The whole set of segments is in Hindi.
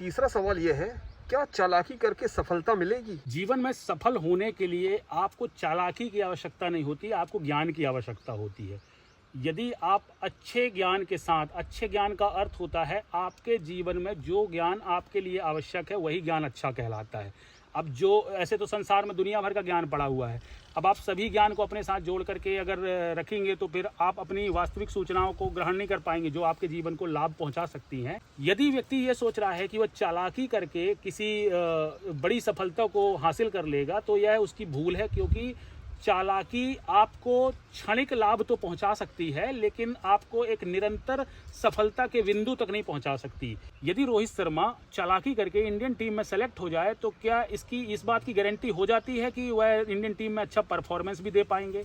तीसरा सवाल यह है, क्या चालाकी करके सफलता मिलेगी? जीवन में सफल होने के लिए आपको चालाकी की आवश्यकता नहीं होती, आपको ज्ञान की आवश्यकता होती है। यदि आप अच्छे ज्ञान के साथ, अच्छे ज्ञान का अर्थ होता है आपके जीवन में जो ज्ञान आपके लिए आवश्यक है वही ज्ञान अच्छा कहलाता है। अब जो ऐसे तो संसार में दुनिया भर का ज्ञान पड़ा हुआ है, अब आप सभी ज्ञान को अपने साथ जोड़ करके अगर रखेंगे तो फिर आप अपनी वास्तविक सूचनाओं को ग्रहण नहीं कर पाएंगे जो आपके जीवन को लाभ पहुंचा सकती हैं। यदि व्यक्ति ये सोच रहा है कि वह चालाकी करके किसी बड़ी सफलता को हासिल कर लेगा तो यह उसकी भूल है, क्योंकि चालाकी आपको क्षणिक लाभ तो पहुंचा सकती है लेकिन आपको एक निरंतर सफलता के बिंदु तक नहीं पहुंचा सकती। यदि रोहित शर्मा चालाकी करके इंडियन टीम में सेलेक्ट हो जाए तो क्या इसकी इस बात की गारंटी हो जाती है कि वह इंडियन टीम में अच्छा परफॉर्मेंस भी दे पाएंगे?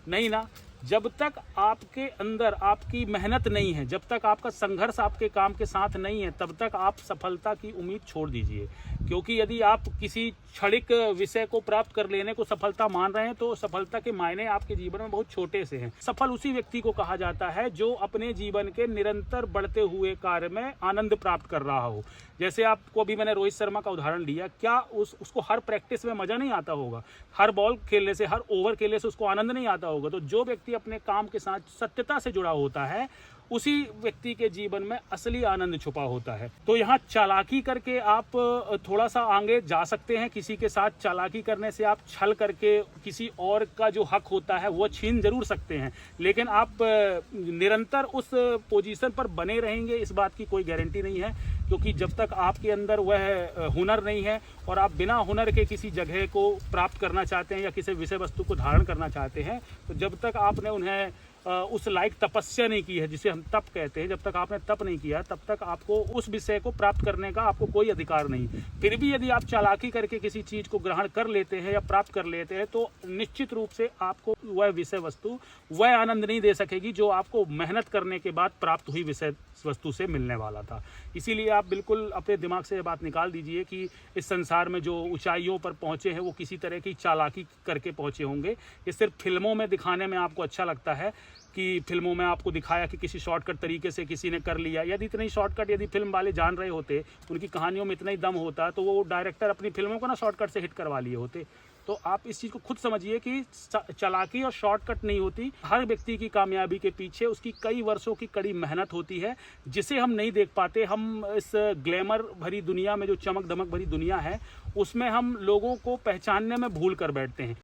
नहीं ना। जब तक आपके अंदर आपकी मेहनत नहीं है, जब तक आपका संघर्ष आपके काम के साथ नहीं है, तब तक आप सफलता की उम्मीद छोड़ दीजिए। क्योंकि यदि आप किसी क्षणिक विषय को प्राप्त कर लेने को सफलता मान रहे हैं तो सफलता के मायने आपके जीवन में बहुत छोटे से हैं। सफल उसी व्यक्ति को कहा जाता है जो अपने जीवन के निरंतर बढ़ते हुए कार्य में आनंद प्राप्त कर रहा हो। जैसे आपको अभी मैंने रोहित शर्मा का उदाहरण दिया, क्या उसको हर प्रैक्टिस में मजा नहीं आता होगा, हर बॉल खेलने से, हर ओवर खेलने से उसको आनंद नहीं आता होगा? तो जो व्यक्ति अपने काम के साथ सत्यता से जुड़ा होता है उसी व्यक्ति के जीवन में असली आनंद छुपा होता है। तो यहाँ चालाकी करके आप थोड़ा सा आगे जा सकते हैं। किसी के साथ चालाकी करने से आप छल करके किसी और का जो हक होता है वो छीन जरूर सकते हैं, लेकिन आप निरंतर उस पोजीशन पर बने रहेंगे इस बात की कोई गारंटी नहीं है। क्योंकि जब तक आपके अंदर वह हुनर नहीं है और आप बिना हुनर के किसी जगह को प्राप्त करना चाहते हैं या किसी विषय वस्तु को धारण करना चाहते हैं, तो जब तक आपने उन्हें उस लायक तपस्या नहीं की है, जिसे हम तप कहते हैं, जब तक आपने तप नहीं किया तब तक आपको उस विषय को प्राप्त करने का आपको कोई अधिकार नहीं। फिर भी यदि आप चालाकी करके किसी चीज़ को ग्रहण कर लेते हैं या प्राप्त कर लेते हैं तो निश्चित रूप से आपको वह विषय वस्तु वह आनंद नहीं दे सकेगी जो आपको मेहनत करने के बाद प्राप्त हुई विषय वस्तु से मिलने वाला था। इसीलिए आप बिल्कुल अपने दिमाग से ये बात निकाल दीजिए कि इस संसार में जो ऊंचाइयों पर पहुंचे हैं वो किसी तरह की चालाकी करके पहुंचे होंगे। ये सिर्फ फिल्मों में दिखाने में आपको अच्छा लगता है कि फिल्मों में आपको दिखाया कि किसी शॉर्टकट तरीके से किसी ने कर लिया। यदि इतनी शॉर्टकट यदि फिल्म वाले जान रहे होते, उनकी कहानियों में इतना ही दम होता, तो वो डायरेक्टर अपनी फिल्मों को ना शॉर्टकट से हिट करवा लिए होते। तो आप इस चीज़ को खुद समझिए कि चालाकी और शॉर्टकट नहीं होती। हर व्यक्ति की कामयाबी के पीछे उसकी कई वर्षों की कड़ी मेहनत होती है जिसे हम नहीं देख पाते। हम इस ग्लैमर भरी दुनिया में, जो चमक धमक भरी दुनिया है, उसमें हम लोगों को पहचानने में भूल कर बैठते हैं।